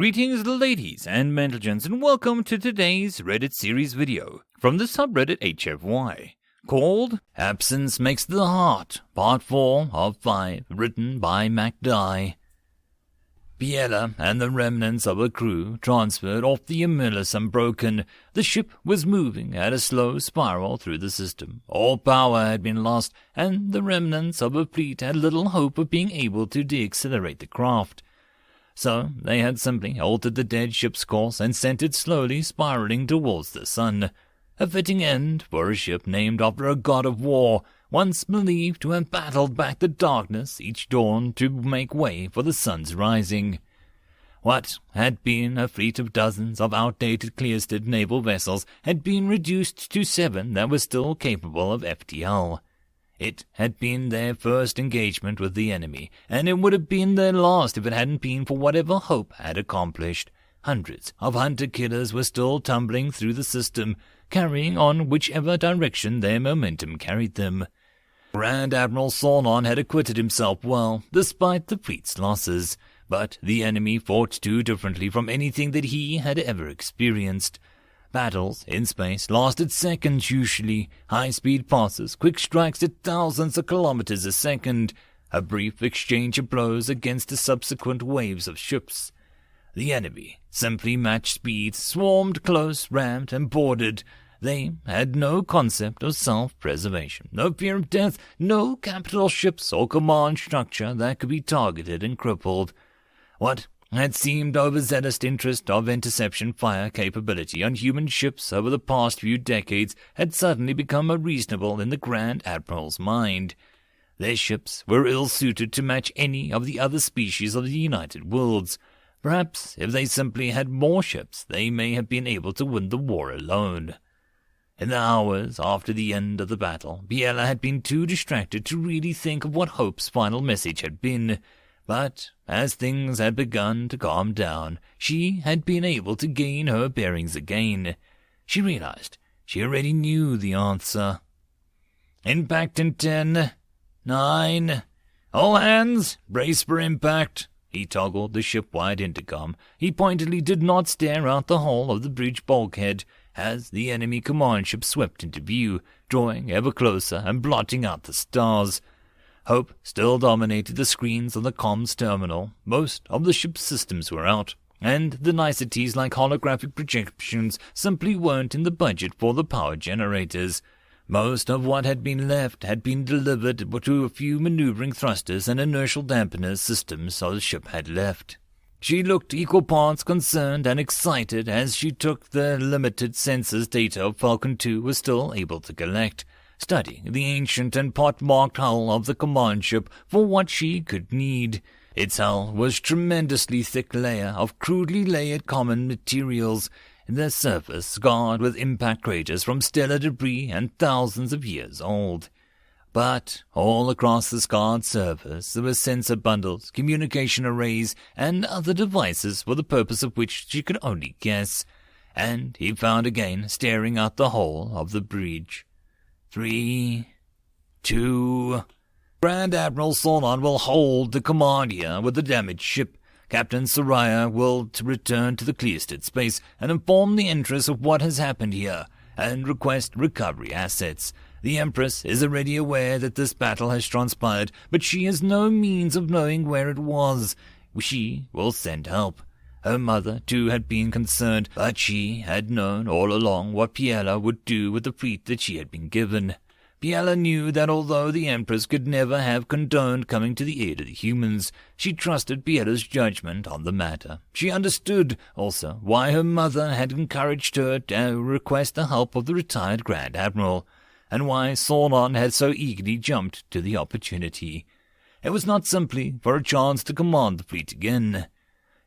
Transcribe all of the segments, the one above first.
Greetings ladies and gentlemen, and welcome to today's Reddit series video from the subreddit HFY called Absence Makes the Heart, Part 4 of 5, written by MacGee. Biella and the remnants of her crew transferred off the Emilus unbroken. The ship was moving at a slow spiral through the system. All power had been lost, and the remnants of her fleet had little hope of being able to deaccelerate the craft. So they had simply altered the dead ship's course and sent it slowly spiraling towards the sun. A fitting end for a ship named after a god of war, once believed to have battled back the darkness each dawn to make way for the sun's rising. What had been a fleet of dozens of outdated clearsted naval vessels had been reduced to 7 that were still capable of FTL. It had been their first engagement with the enemy, and it would have been their last if it hadn't been for whatever Hope had accomplished. Hundreds of hunter-killers were still tumbling through the system, carrying on whichever direction their momentum carried them. Grand Admiral Solon had acquitted himself well, despite the fleet's losses, but the enemy fought too differently from anything that he had ever experienced. Battles in space lasted seconds usually, high-speed passes, quick strikes at thousands of kilometers a second, a brief exchange of blows against the subsequent waves of ships. The enemy simply matched speed, swarmed close, rammed, and boarded. They had no concept of self-preservation, no fear of death, no capital ships or command structure that could be targeted and crippled. What had seemed overzealous interest of interception fire capability on human ships over the past few decades had suddenly become unreasonable in the Grand Admiral's mind. Their ships were ill-suited to match any of the other species of the United Worlds. Perhaps if they simply had more ships, they may have been able to win the war alone. In the hours after the end of the battle, Biella had been too distracted to really think of what Hope's final message had been. But as things had begun to calm down, she had been able to gain her bearings again. She realized she already knew the answer. "Impact in 10, 9, all hands, brace for impact." He toggled the ship-wide intercom. He pointedly did not stare out the hole of the bridge bulkhead as the enemy command ship swept into view, drawing ever closer and blotting out the stars. Hope still dominated the screens on the comms terminal. Most of the ship's systems were out, and the niceties like holographic projections simply weren't in the budget for the power generators. Most of what had been left had been delivered to a few maneuvering thrusters and inertial dampeners systems so the ship had left. She looked equal parts concerned and excited as she took the limited sensors data Falcon 2 was still able to collect, studying the ancient and pot-marked hull of the command ship for what she could need. Its hull was a tremendously thick layer of crudely layered common materials, the surface scarred with impact craters from stellar debris and thousands of years old. But all across the scarred surface there were sensor bundles, communication arrays, and other devices for the purpose of which she could only guess, and he found again staring out the hole of the bridge. 3, 2... Grand Admiral Solon will hold the command here with the damaged ship. Captain Soraya will return to the clearsted space and inform the Empress of what has happened here, and request recovery assets. The Empress is already aware that this battle has transpired, but she has no means of knowing where it was. She will send help. Her mother, too, had been concerned, but she had known all along what Biella would do with the fleet that she had been given. Biella knew that although the Empress could never have condoned coming to the aid of the humans, she trusted Biella's judgment on the matter. She understood, also, why her mother had encouraged her to request the help of the retired Grand Admiral, and why Solon had so eagerly jumped to the opportunity. It was not simply for a chance to command the fleet again.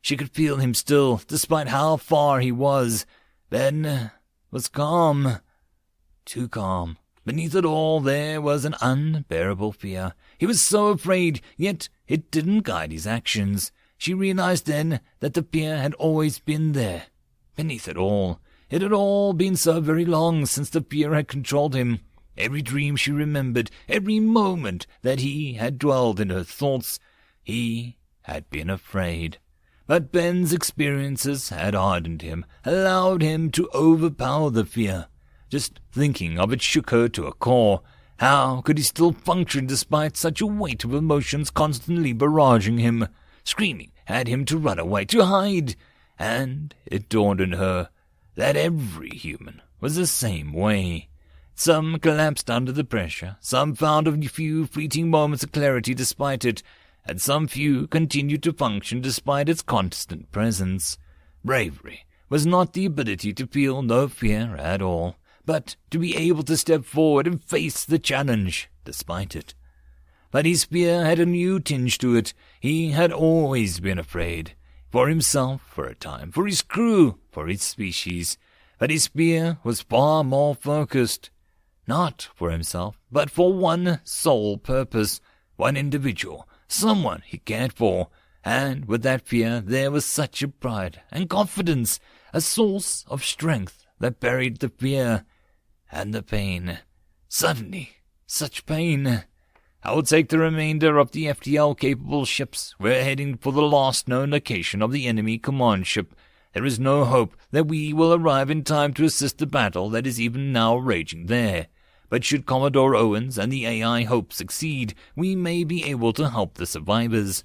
She could feel him still, despite how far he was. Ben was calm. Too calm. Beneath it all there was an unbearable fear. He was so afraid, yet it didn't guide his actions. She realized then that the fear had always been there. Beneath it all. It had all been so very long since the fear had controlled him. Every dream she remembered, every moment that he had dwelled in her thoughts, he had been afraid. but Ben's experiences had hardened him, allowed him to overpower the fear. Just thinking of it shook her to a core. How could he still function despite such a weight of emotions constantly barraging him? Screaming had him to run away, to hide. And it dawned on her that every human was the same way. Some collapsed under the pressure, some found a few fleeting moments of clarity despite it, and some few continued to function despite its constant presence. Bravery was not the ability to feel no fear at all, but to be able to step forward and face the challenge despite it. But his fear had a new tinge to it. He had always been afraid. For himself, for a time, for his crew, for his species. But his fear was far more focused. Not for himself, but for one sole purpose, one individual, someone he cared for. And with that fear there was such a pride and confidence, a source of strength that buried the fear and the pain. Suddenly, such pain. I will take the remainder of the FTL-capable ships. We're heading for the last known location of the enemy command ship. There is no hope that we will arrive in time to assist the battle that is even now raging there. But should Commodore Owens and the AI Hope succeed, we may be able to help the survivors.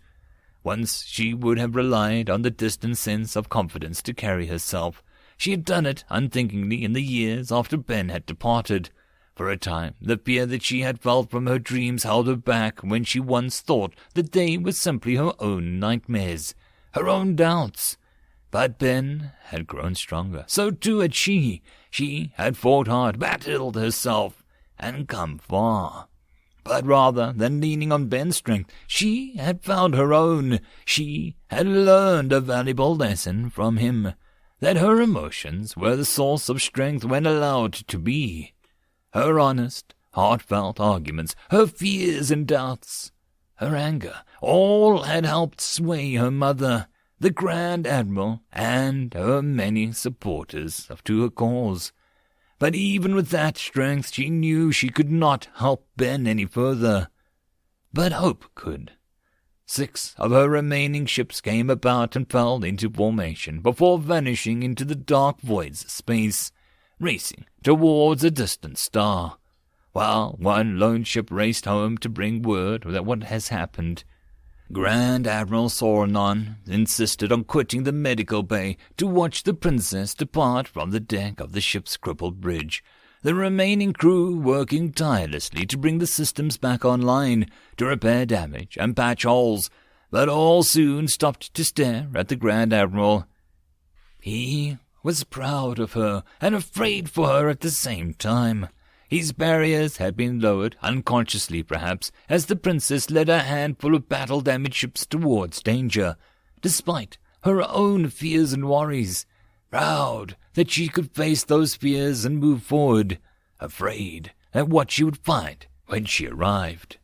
Once she would have relied on the distant sense of confidence to carry herself. She had done it unthinkingly in the years after Ben had departed. For a time, the fear that she had felt from her dreams held her back when she once thought that they were simply her own nightmares, her own doubts. But Ben had grown stronger. So too had she. She had fought hard, battled herself, and come far. But rather than leaning on Ben's strength, she had found her own. She had learned a valuable lesson from him, that her emotions were the source of strength when allowed to be. Her honest, heartfelt arguments, her fears and doubts, her anger, all had helped sway her mother, the Grand Admiral, and her many supporters to her cause. But even with that strength, she knew she could not help Ben any further. But hope could. 6 of her remaining ships came about and fell into formation before vanishing into the dark voids of space, racing towards a distant star, while one lone ship raced home to bring word that what has happened. Grand Admiral Soronon insisted on quitting the medical bay to watch the princess depart from the deck of the ship's crippled bridge, the remaining crew working tirelessly to bring the systems back online, to repair damage and patch holes, but all soon stopped to stare at the Grand Admiral. He was proud of her and afraid for her at the same time. His barriers had been lowered, unconsciously perhaps, as the princess led a handful of battle-damaged ships towards danger, despite her own fears and worries, proud that she could face those fears and move forward, afraid at what she would find when she arrived.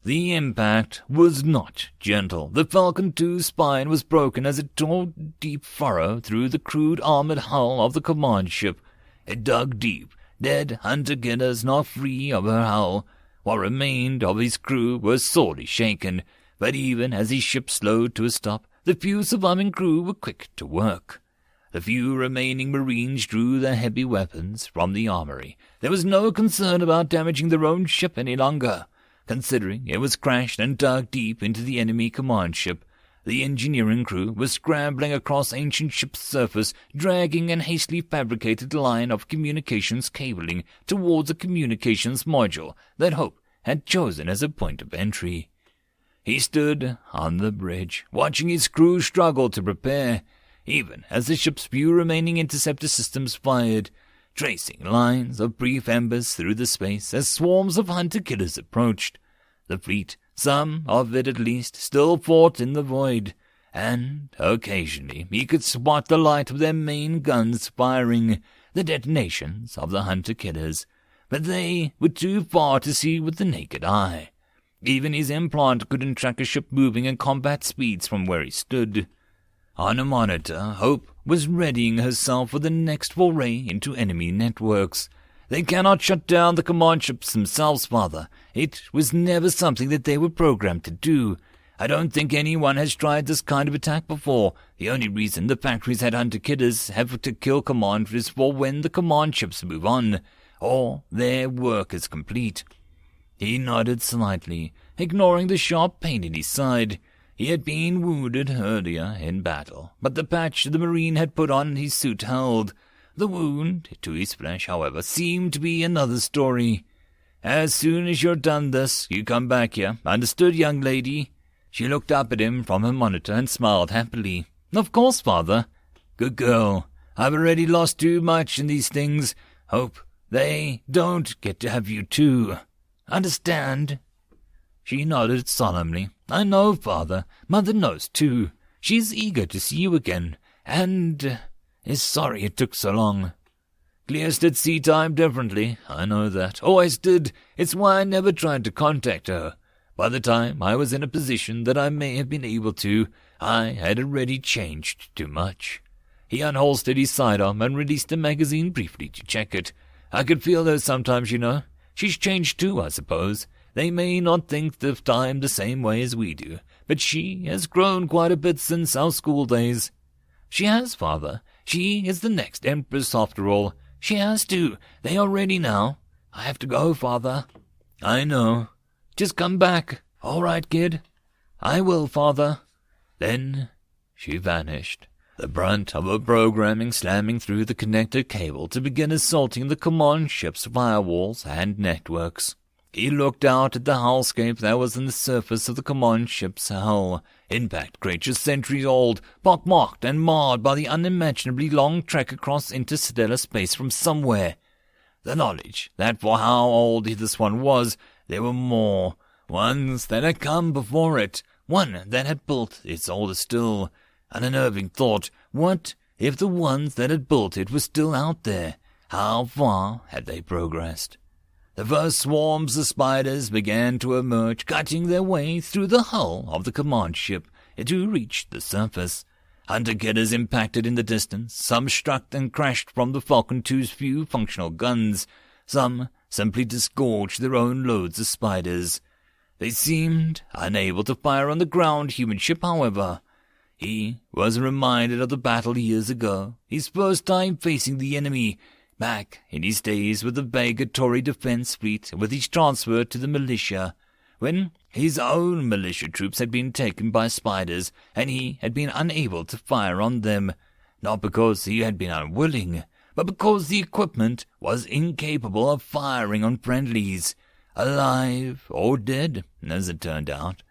The impact was not gentle. The Falcon II's spine was broken as it tore a deep furrow through the crude armored hull of the command ship. It dug deep. Dead hunter-killers not free of her hull. What remained of his crew was sorely shaken, but even as his ship slowed to a stop, the few surviving crew were quick to work. The few remaining Marines drew their heavy weapons from the armory. There was no concern about damaging their own ship any longer, considering it was crashed and dug deep into the enemy command ship. The engineering crew was scrambling across ancient ship's surface, dragging an hastily fabricated line of communications cabling towards a communications module that Hope had chosen as a point of entry. He stood on the bridge, watching his crew struggle to prepare, even as the ship's few remaining interceptor systems fired, tracing lines of brief embers through the space as swarms of hunter-killers approached. The fleet, some of it at least, still fought in the void, and occasionally he could spot the light of their main guns firing, the detonations of the hunter-killers, but they were too far to see with the naked eye. Even his implant couldn't track a ship moving at combat speeds from where he stood. On a monitor, Hope was readying herself for the next foray into enemy networks. They cannot shut down the command ships themselves, Father. It was never something that they were programmed to do. I don't think anyone has tried this kind of attack before. The only reason the factories had hunter-killers have to kill command is for when the command ships move on, or their work is complete." He nodded slightly, ignoring the sharp pain in his side. He had been wounded earlier in battle, but the patch the Marine had put on his suit held. The wound to his flesh, however, seemed to be another story. "As soon as you're done this, you come back here. Understood, young lady?" She looked up at him from her monitor and smiled happily. "Of course, father." "Good girl. I've already lost too much in these things. Hope they don't get to have you too. Understand?" She nodded solemnly. "I know, father. Mother knows too. She's eager to see you again, and is sorry it took so long. Clears did see time differently. I know that. Always did. It's why I never tried to contact her. By the time I was in a position that I may have been able to, I had already changed too much." He unholstered his sidearm and released the magazine briefly to check it. "I could feel her sometimes, you know. She's changed too, I suppose. They may not think of time the same way as we do, but she has grown quite a bit since our school days." "She has, father. She is the next Empress, after all. She has to. They are ready now. I have to go, father." "I know. Just come back." "All right, kid." "I will, father." Then she vanished, the brunt of her programming slamming through the connector cable to begin assaulting the command ship's firewalls and networks. He looked out at the hullscape that was on the surface of the command ship's hull, impact craters centuries old, pockmarked and marred by the unimaginably long trek across interstellar space from somewhere. The knowledge that for how old this one was, there were more, ones that had come before it, one that had built its older still. An unnerving thought. What if the ones that had built it were still out there? How far had they progressed? The first swarms of spiders began to emerge, cutting their way through the hull of the command ship to reach the surface. Hunter-killers impacted in the distance. Some struck and crashed from the Falcon 2's few functional guns. Some simply disgorged their own loads of spiders. They seemed unable to fire on the ground human ship, however. He was reminded of the battle years ago, his first time facing the enemy, back in his days with the Vega-Tory Defense Fleet with his transfer to the militia, when his own militia troops had been taken by spiders and he had been unable to fire on them, not because he had been unwilling, but because the equipment was incapable of firing on friendlies, alive or dead, as it turned out.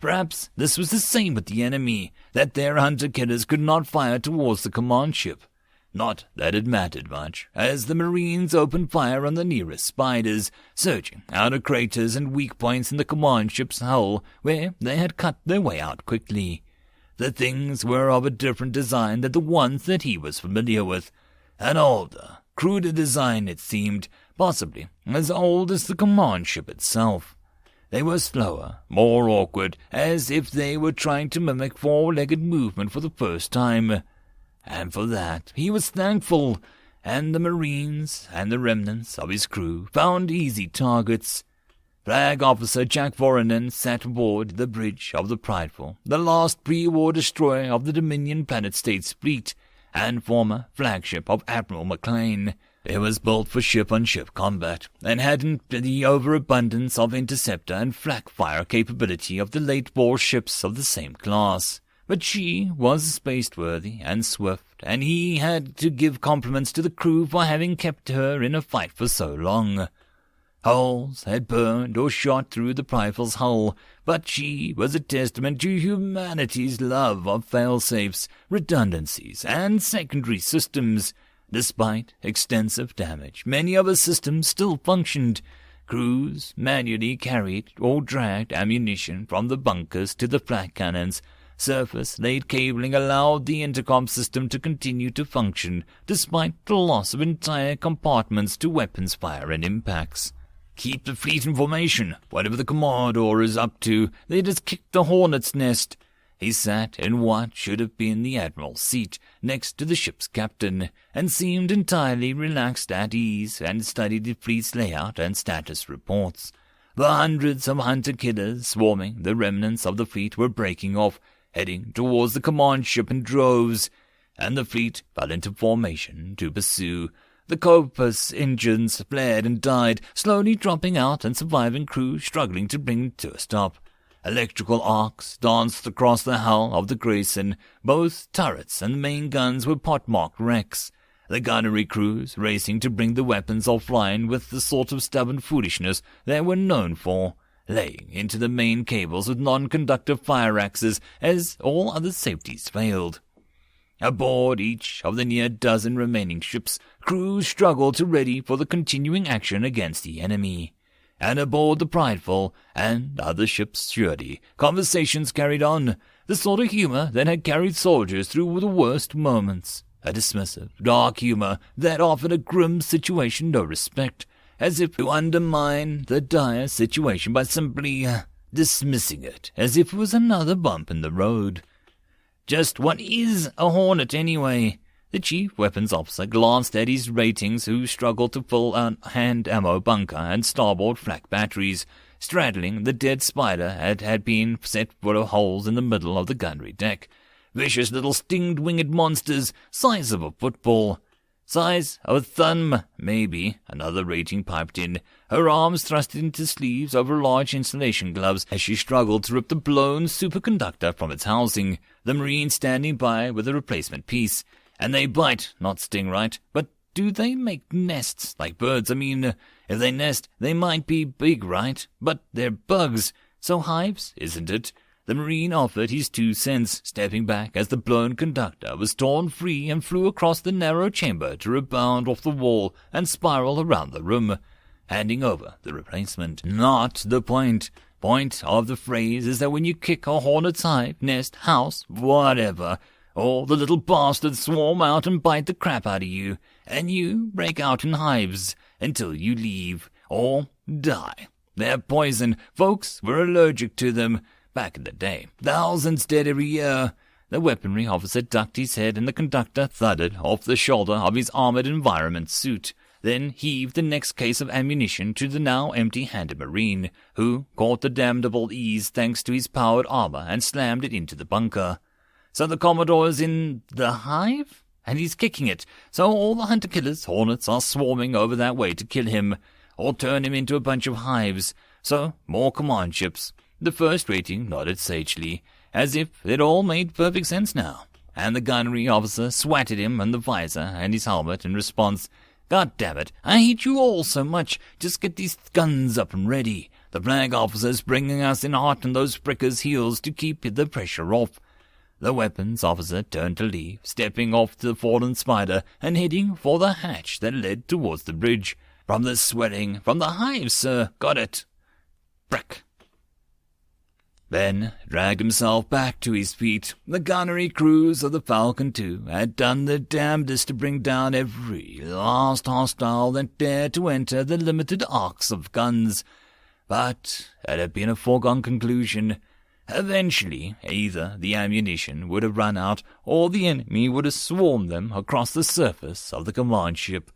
Perhaps this was the same with the enemy, that their hunter-killers could not fire towards the command ship. Not that it mattered much, as the Marines opened fire on the nearest spiders, searching out of craters and weak points in the command ship's hull, where they had cut their way out quickly. The things were of a different design than the ones that he was familiar with. An older, cruder design, it seemed, possibly as old as the command ship itself. They were slower, more awkward, as if they were trying to mimic four-legged movement for the first time. And for that he was thankful, and the Marines and the remnants of his crew found easy targets. Flag Officer Jack Voronen sat aboard the bridge of the Prideful, the last pre-war destroyer of the Dominion Planet States fleet, and former flagship of Admiral McLean. It was built for ship-on-ship combat, and hadn't the overabundance of interceptor and flak fire capability of the late-war ships of the same class. But she was space-worthy and swift, and he had to give compliments to the crew for having kept her in a fight for so long. Holes had burned or shot through the Prideful's hull, but she was a testament to humanity's love of fail-safes, redundancies, and secondary systems. Despite extensive damage, many of her systems still functioned. Crews manually carried or dragged ammunition from the bunkers to the flak cannons. Surface-laid cabling allowed the intercom system to continue to function, despite the loss of entire compartments to weapons fire and impacts. "Keep the fleet in formation. Whatever the Commodore is up to, they just kicked the hornet's nest." He sat in what should have been the Admiral's seat, next to the ship's captain, and seemed entirely relaxed at ease, and studied the fleet's layout and status reports. The hundreds of hunter-killers swarming the remnants of the fleet were breaking off, heading towards the command ship in droves, and the fleet fell into formation to pursue. The Copus engines flared and died, slowly dropping out and surviving crew struggling to bring to a stop. Electrical arcs danced across the hull of the Grayson. Both turrets and the main guns were pot-marked wrecks. The gunnery crews racing to bring the weapons offline with the sort of stubborn foolishness they were known for, laying into the main cables with non-conductive fire axes as all other safeties failed. Aboard each of the near dozen remaining ships, crews struggled to ready for the continuing action against the enemy. And aboard the Prideful and other ships surety, conversations carried on, the sort of humor that had carried soldiers through the worst moments. A dismissive, dark humor that offered a grim situation no respect, as if to undermine the dire situation by simply dismissing it as if it was another bump in the road. Just what is a Hornet anyway? The chief weapons officer glanced at his ratings, who struggled to fill a hand ammo bunker and starboard flak batteries, straddling the dead spider had been set full of holes in the middle of the gunnery deck. Vicious little stinged winged monsters, size of a football. Size of a thumb, maybe, another rating piped in, her arms thrust into sleeves over large insulation gloves as she struggled to rip the blown superconductor from its housing, the Marine standing by with a replacement piece. And they bite, not sting, right? But do they make nests like birds? I mean, if they nest, they might be big, right? But they're bugs, so hives, isn't it? The Marine offered his 2 cents, stepping back as the blown conductor was torn free and flew across the narrow chamber to rebound off the wall and spiral around the room, handing over the replacement. Not the point. Point of the phrase is that when you kick a hornet's hive, nest, house, whatever, all the little bastards swarm out and bite the crap out of you, and you break out in hives until you leave, or die. They're poison. Folks were allergic to them. Back in the day, thousands dead every year. The weaponry officer ducked his head and the conductor thudded off the shoulder of his armored environment suit, then heaved the next case of ammunition to the now empty-handed Marine, who caught the damnable ease thanks to his powered armor and slammed it into the bunker. So the Commodore's in the hive? And he's kicking it, so all the hunter-killers, hornets, are swarming over that way to kill him, or turn him into a bunch of hives. So more command ships. The first rating nodded sagely, as if it all made perfect sense now, and the gunnery officer swatted him on the visor and his helmet in response. God damn it, I hate you all so much. Just get these guns up and ready. The flag officer's bringing us in hot on those prickers' heels to keep the pressure off. The weapons officer turned to leave, stepping off the fallen spider and heading for the hatch that led towards the bridge. From the swelling, from the hive, sir. Got it. Brick. Ben dragged himself back to his feet. The gunnery crews of the Falcon II had done their damnedest to bring down every last hostile that dared to enter the limited arcs of guns. But it had been a foregone conclusion. Eventually, either the ammunition would have run out, or the enemy would have swarmed them across the surface of the command ship.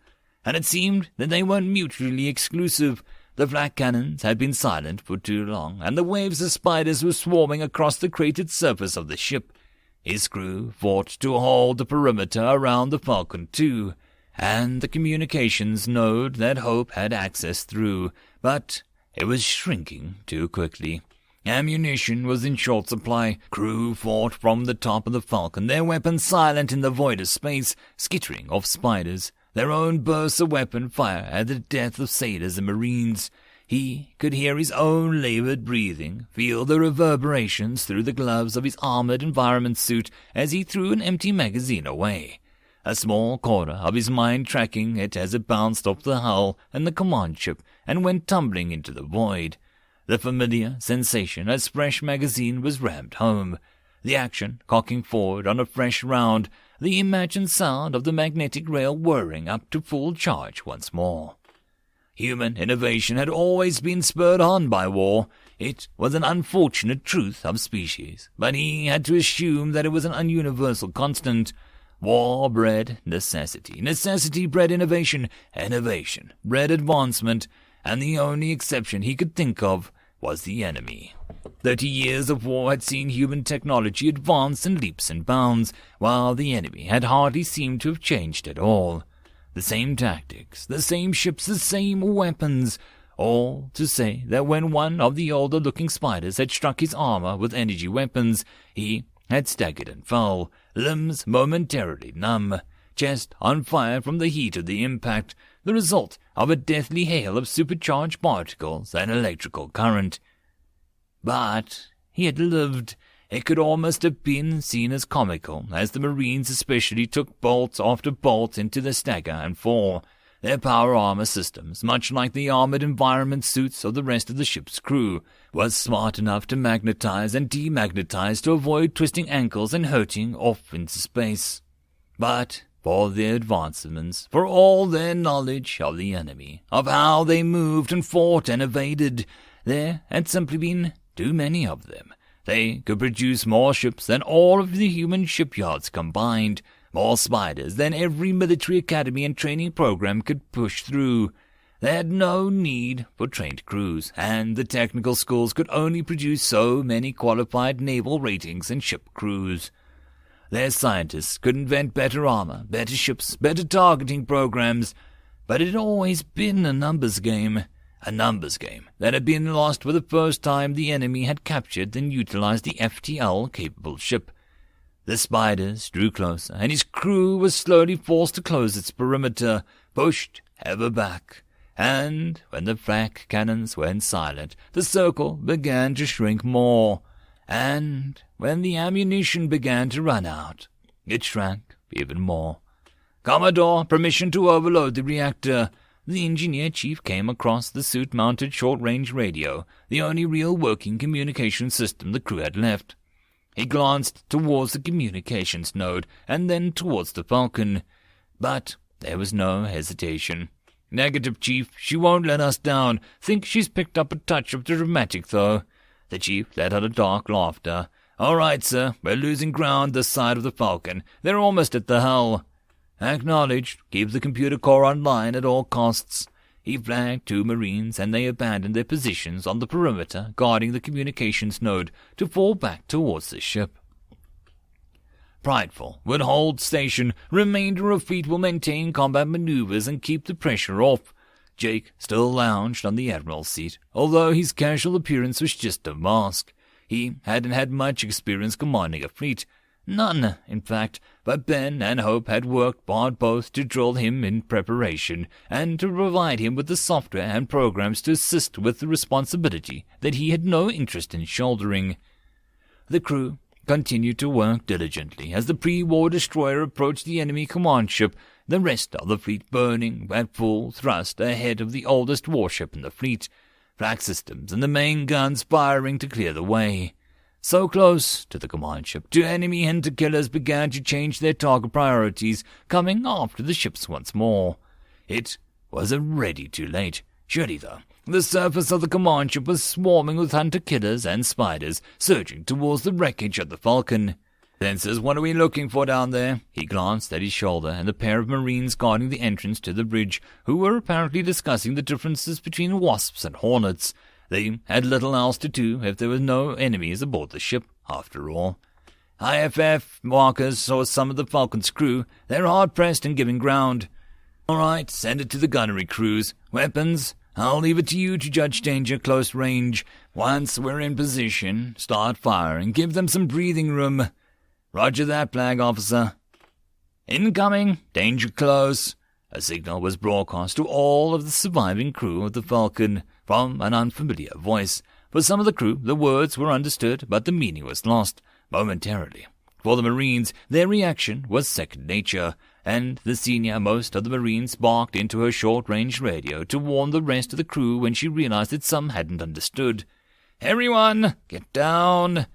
And it seemed that they weren't mutually exclusive. The flak cannons had been silent for too long, and the waves of spiders were swarming across the cratered surface of the ship. His crew fought to hold the perimeter around the Falcon II, and the communications node that Hope had access through, but it was shrinking too quickly. Ammunition was in short supply. Crew fought from the top of the Falcon, their weapons silent in the void of space, skittering off spiders. Their own bursts of weapon fire at the death of sailors and Marines. He could hear his own labored breathing, feel the reverberations through the gloves of his armored environment suit as he threw an empty magazine away, a small corner of his mind tracking it as it bounced off the hull and the command ship and went tumbling into the void. The familiar sensation as fresh magazine was rammed home, the action cocking forward on a fresh round, the imagined sound of the magnetic rail whirring up to full charge once more. Human innovation had always been spurred on by war. It was an unfortunate truth of species, but he had to assume that it was an universal constant. War bred necessity, necessity bred innovation, innovation bred advancement, and the only exception he could think of was the enemy. 30 years of war had seen human technology advance in leaps and bounds, while the enemy had hardly seemed to have changed at all. The same tactics, the same ships, the same weapons, all to say that when one of the older-looking spiders had struck his armor with energy weapons, he had staggered and fell, limbs momentarily numb, chest on fire from the heat of the impact, the result of a deathly hail of supercharged particles and electrical current. But he had lived. It could almost have been seen as comical, as the Marines especially took bolt after bolt into the stagger and fall. Their power armor systems, much like the armored environment suits of the rest of the ship's crew, was smart enough to magnetize and demagnetize to avoid twisting ankles and hurting off into space. But for their advancements, for all their knowledge of the enemy, of how they moved and fought and evaded, there had simply been too many of them. They could produce more ships than all of the human shipyards combined, more spiders than every military academy and training program could push through. They had no need for trained crews, and the technical schools could only produce so many qualified naval ratings and ship crews. Their scientists could invent better armor, better ships, better targeting programs, but it had always been a numbers game. A numbers game that had been lost for the first time the enemy had captured and utilized the FTL-capable ship. The spiders drew closer, and his crew was slowly forced to close its perimeter, pushed ever back. And when the flak cannons went silent, the circle began to shrink more. And when the ammunition began to run out, it shrank even more. "Commodore, permission to overload the reactor." The engineer-chief came across the suit-mounted short-range radio, the only real working communication system the crew had left. He glanced towards the communications node, and then towards the Falcon. But there was no hesitation. "Negative, Chief. She won't let us down. Think she's picked up a touch of the dramatic, though." The chief let out a dark laughter. "All right, sir. We're losing ground this side of the Falcon. They're almost at the hull." "Acknowledged. Keep the computer core online at all costs." He flagged 2 Marines, and they abandoned their positions on the perimeter guarding the communications node to fall back towards the ship. Prideful would hold station. Remainder of fleet will maintain combat maneuvers and keep the pressure off. Jake still lounged on the admiral's seat, although his casual appearance was just a mask. He hadn't had much experience commanding a fleet. None, in fact, but Ben and Hope had worked hard both to drill him in preparation and to provide him with the software and programs to assist with the responsibility that he had no interest in shouldering. The crew continued to work diligently as the pre-war destroyer approached the enemy command ship, the rest of the fleet burning at full thrust ahead of the oldest warship in the fleet, flak systems and the main guns firing to clear the way. So close to the command ship, 2 enemy hunter-killers began to change their target priorities, coming after the ships once more. It was already too late. Surely, though, the surface of the command ship was swarming with hunter-killers and spiders, surging towards the wreckage of the Falcon. "Sensors, what are we looking for down there?" He glanced at his shoulder and the pair of Marines guarding the entrance to the bridge, who were apparently discussing the differences between wasps and hornets. They had little else to do if there were no enemies aboard the ship, after all. "IFF markers saw some of the Falcon's crew. They're hard-pressed and giving ground." "All right, send it to the gunnery crews. Weapons? I'll leave it to you to judge danger close range. Once we're in position, start firing. Give them some breathing room." "Roger that, flag officer." "Incoming. Danger close." A signal was broadcast to all of the surviving crew of the Falcon from an unfamiliar voice. For some of the crew, the words were understood, but the meaning was lost momentarily. For the Marines, their reaction was second nature, and the senior-most of the Marines barked into her short-range radio to warn the rest of the crew when she realized that some hadn't understood. "Everyone, get down!"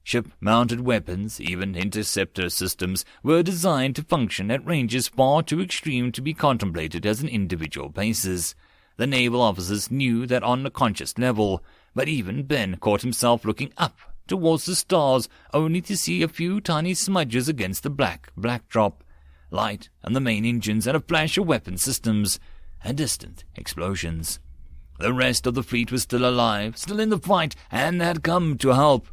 Ship-mounted weapons, even interceptor systems, were designed to function at ranges far too extreme to be contemplated as an individual basis. The naval officers knew that on a conscious level, but even Ben caught himself looking up towards the stars, only to see a few tiny smudges against the black backdrop, light on the main engines and a flash of weapon systems, and distant explosions. The rest of the fleet was still alive, still in the fight, and had come to help.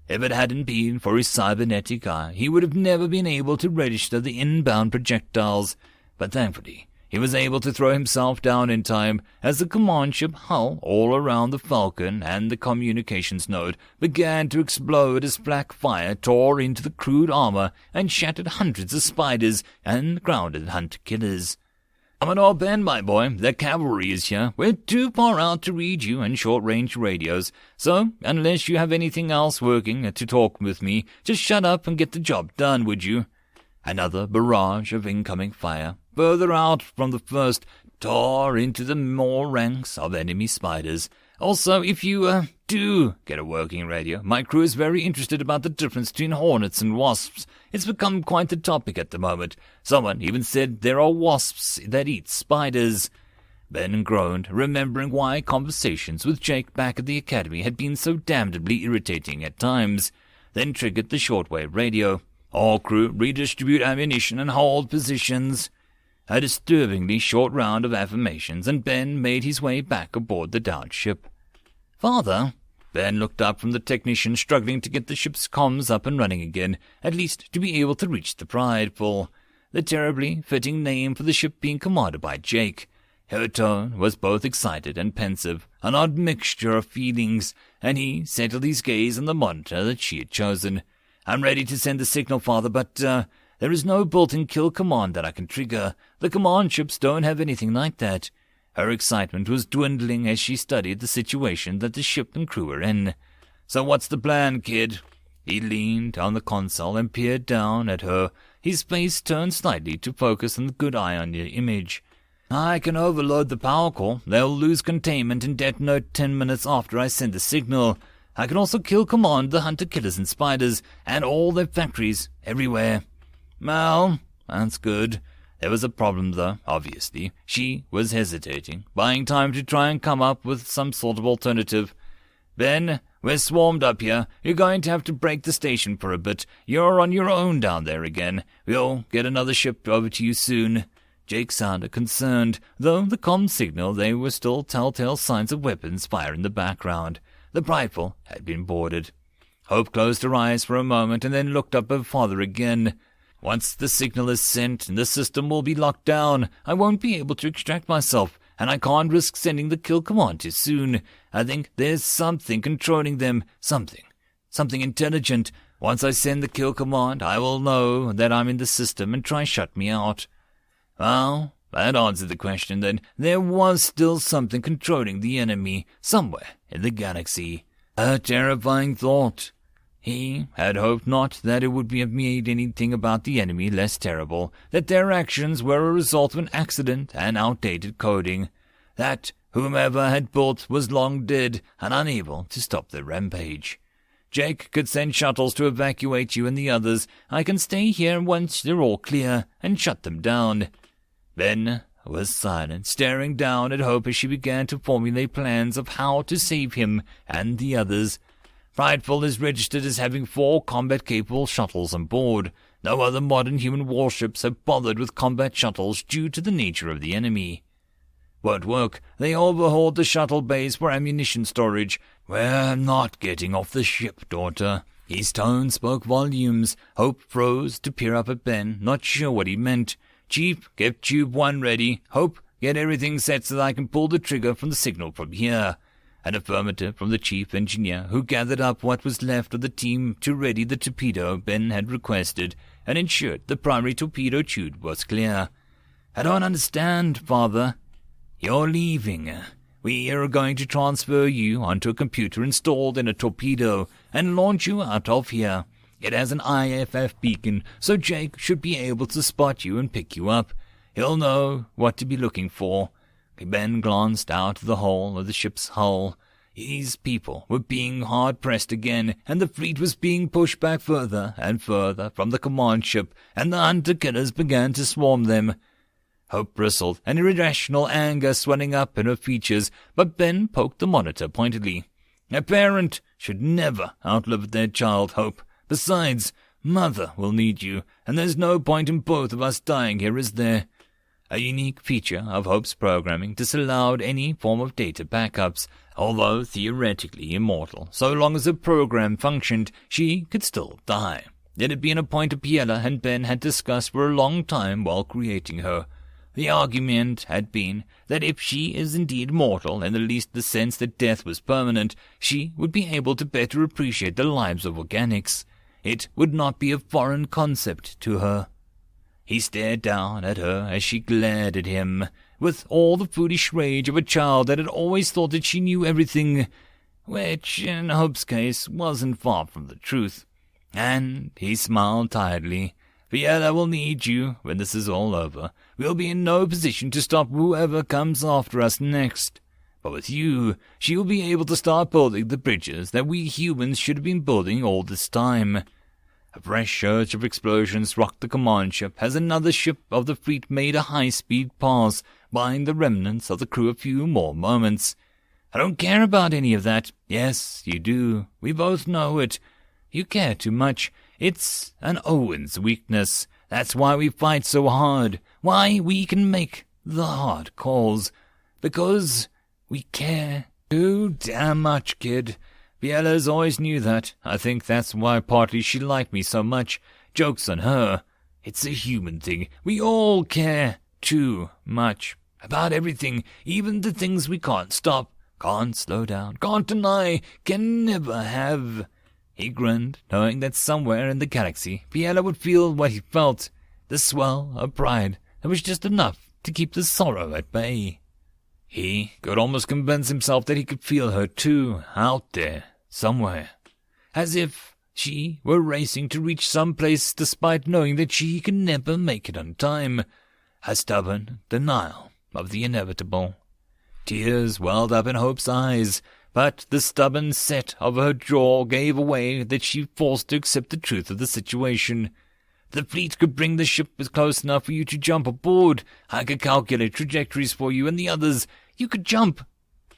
If it hadn't been for his cybernetic eye, he would have never been able to register the inbound projectiles, but thankfully he was able to throw himself down in time as the command ship hull all around the Falcon and the communications node began to explode as black fire tore into the crude armor and shattered hundreds of spiders and grounded hunter-killers. "Commodore Ben, my boy, the cavalry is here. We're too far out to read you on short-range radios, so unless you have anything else working to talk with me, just shut up and get the job done, would you?" Another barrage of incoming fire, further out from the first, tore into the more ranks of enemy spiders. "Also, if you, do get a working radio, my crew is very interested about the difference between hornets and wasps. It's become quite the topic at the moment. Someone even said there are wasps that eat spiders." Ben groaned, remembering why conversations with Jake back at the academy had been so damnably irritating at times, then triggered the shortwave radio. "All crew, redistribute ammunition and hold positions." A disturbingly short round of affirmations, and Ben made his way back aboard the downed ship. "Father?" Ben looked up from the technician struggling to get the ship's comms up and running again, at least to be able to reach the Prideful, the terribly fitting name for the ship being commanded by Jake. Her tone was both excited and pensive, an odd mixture of feelings, and he settled his gaze on the monitor that she had chosen. "I'm ready to send the signal, Father, but, there is no built-in kill command that I can trigger. The command ships don't have anything like that." Her excitement was dwindling as she studied the situation that the ship and crew were in. "So what's the plan, kid?" He leaned on the console and peered down at her, his face turned slightly to focus on the good eye on the image. "I can overload the power core. They'll lose containment and detonate 10 minutes after I send the signal. I can also kill command the hunter-killers and spiders, and all their factories, everywhere." "Well, that's good." There was a problem, though, obviously. She was hesitating, buying time to try and come up with some sort of alternative. "Ben, we're swarmed up here. You're going to have to break the station for a bit. You're on your own down there again. We'll get another ship over to you soon." Jake sounded concerned, though the comm signal there were still telltale signs of weapons fire in the background. The Prideful had been boarded. Hope closed her eyes for a moment and then looked up at her father again. "Once the signal is sent and the system will be locked down, I won't be able to extract myself, and I can't risk sending the kill command too soon. I think there's something controlling them, something intelligent. Once I send the kill command, I will know that I'm in the system and try shut me out." Well, that answered the question then. There was still something controlling the enemy, somewhere in the galaxy. A terrifying thought. He had hoped not that it would have made anything about the enemy less terrible, that their actions were a result of an accident and outdated coding, that whomever had built was long dead and unable to stop their rampage. "Jake could send shuttles to evacuate you and the others. I can stay here once they're all clear and shut them down." Ben was silent, staring down at Hope as she began to formulate plans of how to save him and the others. Prideful is registered as having 4 combat-capable shuttles on board. No other modern human warships have bothered with combat shuttles due to the nature of the enemy. Won't work. They overhauled the shuttle base for ammunition storage. "We're not getting off the ship, daughter." His tone spoke volumes. Hope froze to peer up at Ben, not sure what he meant. "Chief, get Tube 1 ready. Hope, get everything set so that I can pull the trigger from the signal from here." An affirmative from the chief engineer, who gathered up what was left of the team to ready the torpedo Ben had requested, and ensured the primary torpedo tube was clear. "I don't understand, Father." "You're leaving. We are going to transfer you onto a computer installed in a torpedo and launch you out of here. It has an IFF beacon, so Jake should be able to spot you and pick you up. He'll know what to be looking for." Ben glanced out of the hole of the ship's hull. His people were being hard-pressed again, and the fleet was being pushed back further and further from the command ship, and the hunter-killers began to swarm them. Hope bristled, an irrational anger swelling up in her features, but Ben poked the monitor pointedly. "A parent should never outlive their child, Hope. Besides, Mother will need you, and there's no point in both of us dying here, is there?" A unique feature of Hope's programming disallowed any form of data backups. Although theoretically immortal, so long as the program functioned, she could still die. It had been a point Biella and Ben had discussed for a long time while creating her. The argument had been that if she is indeed mortal, in at least the sense that death was permanent, she would be able to better appreciate the lives of organics. It would not be a foreign concept to her. He stared down at her as she glared at him, with all the foolish rage of a child that had always thought that she knew everything, which, in Hope's case, wasn't far from the truth. And he smiled tiredly. Biella will need you when this is all over. We'll be in no position to stop whoever comes after us next. But with you, she will be able to start building the bridges that we humans should have been building all this time. A fresh surge of explosions rocked the command ship as another ship of the fleet made a high-speed pass, buying the remnants of the crew a few more moments. I don't care about any of that. Yes, you do. We both know it. You care too much. It's an Owen's weakness. That's why we fight so hard. Why we can make the hard calls. Because we care too damn much, kid. Biella's always knew that. I think that's why partly she liked me so much. Joke's on her. It's a human thing. We all care too much. About everything, even the things we can't stop, can't slow down, can't deny, can never have. He grinned, knowing that somewhere in the galaxy, Biella would feel what he felt, the swell of pride that was just enough to keep the sorrow at bay. He could almost convince himself that he could feel her too, out there, somewhere, as if she were racing to reach some place despite knowing that she could never make it on time. A stubborn denial of the inevitable. Tears welled up in Hope's eyes, but the stubborn set of her jaw gave away that she forced to accept the truth of the situation. The fleet could bring the ship close enough for you to jump aboard. I could calculate trajectories for you and the others. You could jump.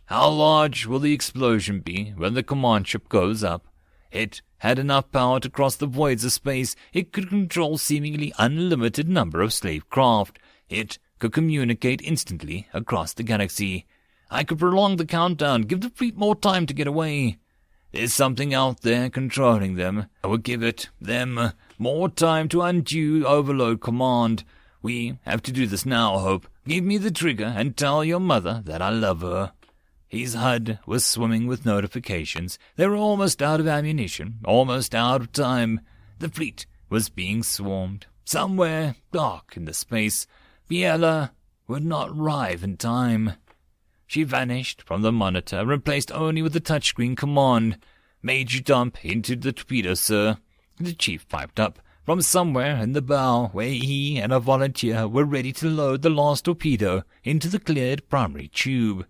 How large will the explosion be when the command ship goes up? It had enough power to cross the voids of space. It could control seemingly unlimited number of slave craft. It could communicate instantly across the galaxy. I could prolong the countdown, give the fleet more time to get away. There's something out there controlling them. I would give them more time to undo overload command. We have to do this now, Hope. Give me the trigger and tell your mother that I love her. His HUD was swimming with notifications. They were almost out of ammunition, almost out of time. The fleet was being swarmed. Somewhere dark in the space, Biella would not arrive in time. She vanished from the monitor, replaced only with the touchscreen command. Major dump into the torpedo, sir. The chief piped up from somewhere in the bow, where he and a volunteer were ready to load the last torpedo into the cleared primary tube.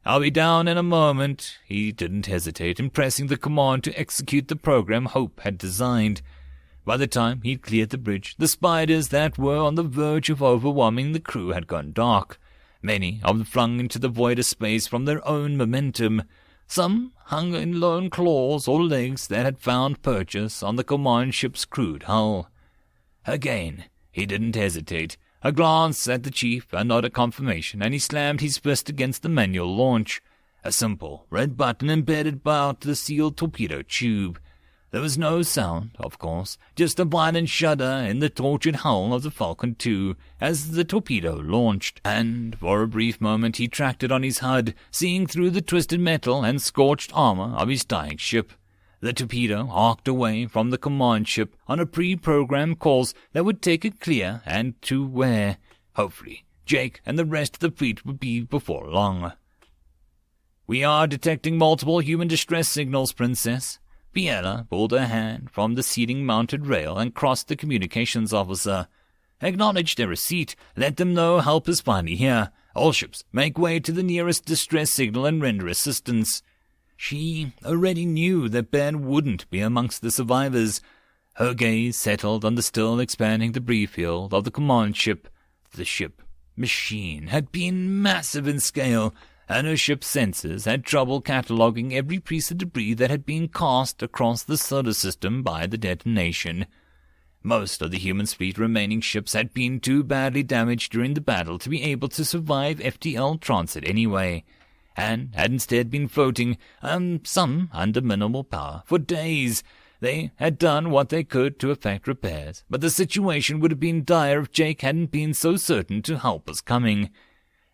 I'll be down in a moment. He didn't hesitate in pressing the command to execute the program Hope had designed. By the time he'd cleared the bridge, the spiders that were on the verge of overwhelming the crew had gone dark. Many of them flung into the void of space from their own momentum. Some hung in lone claws or legs that had found purchase on the command ship's crude hull. Again, he didn't hesitate. A glance at the chief, a nod of confirmation, and he slammed his fist against the manual launch. A simple red button embedded about the sealed torpedo tube. There was no sound, of course, just a violent shudder in the tortured hull of the Falcon II as the torpedo launched, and for a brief moment he tracked it on his HUD, seeing through the twisted metal and scorched armor of his dying ship. The torpedo arced away from the command ship on a pre-programmed course that would take it clear and to where, hopefully, Jake and the rest of the fleet would be before long. "We are detecting multiple human distress signals, Princess." Biella pulled her hand from the seating-mounted rail and crossed the communications officer. "Acknowledge their receipt. Let them know help is finally here. All ships, make way to the nearest distress signal and render assistance." She already knew that Ben wouldn't be amongst the survivors. Her gaze settled on the still expanding debris field of the command ship. The ship machine had been massive in scale, and her ship's sensors had trouble cataloging every piece of debris that had been cast across the solar system by the detonation. Most of the human fleet remaining ships had been too badly damaged during the battle to be able to survive FTL transit anyway, and had instead been floating, some under minimal power, for days. They had done what they could to effect repairs, but the situation would have been dire if Jake hadn't been so certain to help us coming.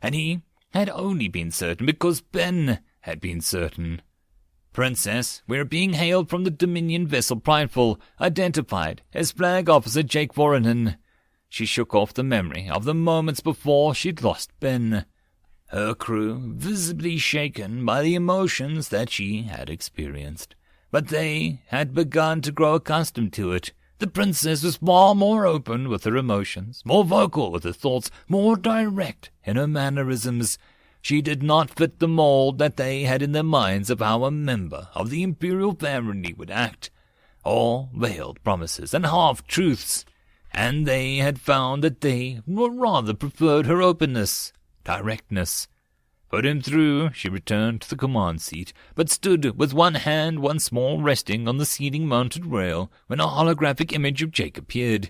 And he had only been certain because Ben had been certain. "Princess, we're being hailed from the Dominion vessel Prideful, identified as Flag Officer Jake Voronin." She shook off the memory of the moments before she'd lost Ben. Her crew visibly shaken by the emotions that she had experienced. But they had begun to grow accustomed to it. The princess was far more open with her emotions, more vocal with her thoughts, more direct in her mannerisms. She did not fit the mold that they had in their minds of how a member of the imperial family would act. All veiled promises and half-truths, and they had found that they rather preferred her openness, directness. "Put him through," she returned to the command seat, but stood with one hand once more resting on the seating-mounted rail when a holographic image of Jake appeared.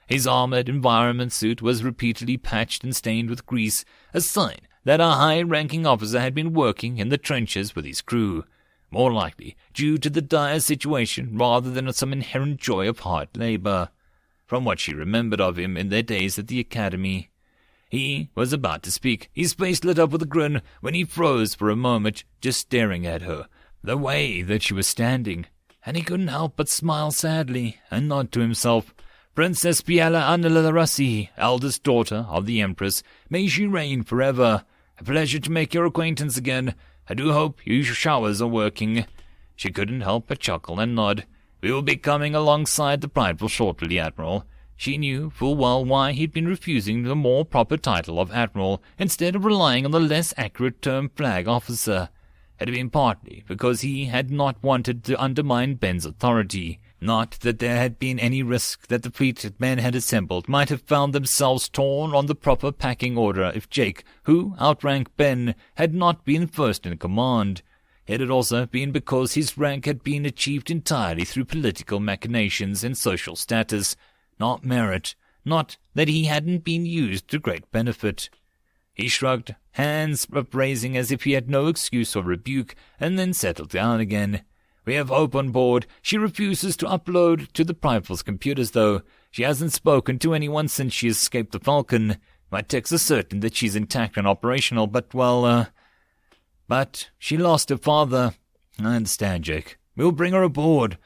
His armored environment suit was repeatedly patched and stained with grease, a sign that a high-ranking officer had been working in the trenches with his crew, more likely due to the dire situation rather than some inherent joy of hard labor. From what she remembered of him in their days at the academy, he was about to speak, his face lit up with a grin, when he froze for a moment, just staring at her, the way that she was standing, and he couldn't help but smile sadly and nod to himself. "Princess Biela Annelarasi, eldest daughter of the Empress, may she reign forever. A pleasure to make your acquaintance again. I do hope your showers are working." She couldn't help but chuckle and nod. "We will be coming alongside the Prideful shortly, Admiral." She knew full well why he'd been refusing the more proper title of Admiral instead of relying on the less accurate term Flag Officer. It had been partly because he had not wanted to undermine Ben's authority. Not that there had been any risk that the fleet men had assembled might have found themselves torn on the proper packing order if Jake, who outranked Ben, had not been first in command. It had also been because his rank had been achieved entirely through political machinations and social status, not merit, not that he hadn't been used to great benefit. He shrugged, hands upraising as if he had no excuse or rebuke, and then settled down again. "We have Hope on board. She refuses to upload to the Prideful's computers, though. She hasn't spoken to anyone since she escaped the Falcon. My techs are certain that she's intact and operational, but she lost her father." "I understand, Jake. We'll bring her aboard,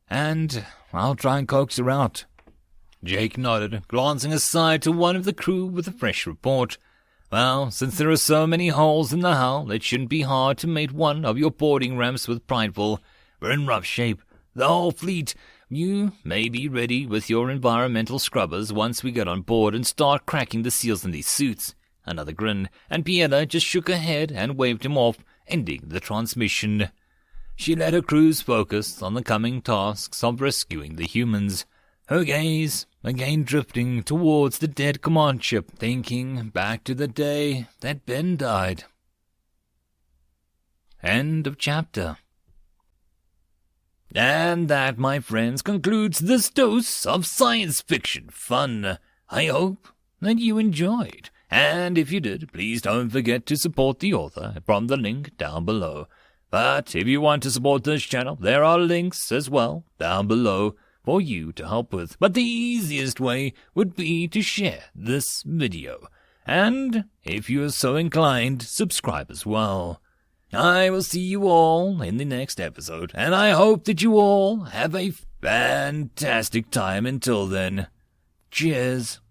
and I'll try and coax her out." Jake nodded, glancing aside to one of the crew with a fresh report. "Well, since there are so many holes in the hull, it shouldn't be hard to mate one of your boarding ramps with Prideful. We're in rough shape, the whole fleet. You may be ready with your environmental scrubbers once we get on board and start cracking the seals in these suits." Another grin, and Pieta just shook her head and waved him off, ending the transmission. She let her crews focus on the coming tasks of rescuing the humans. Her gaze again drifting towards the dead command ship, thinking back to the day that Ben died. End of chapter. And that, my friends, concludes this dose of science fiction fun. I hope that you enjoyed. And if you did, please don't forget to support the author from the link down below. But if you want to support this channel, there are links as well down below for you to help with. But the easiest way would be to share this video. And if you are so inclined, subscribe as well. I will see you all in the next episode, and I hope that you all have a fantastic time until then. Cheers.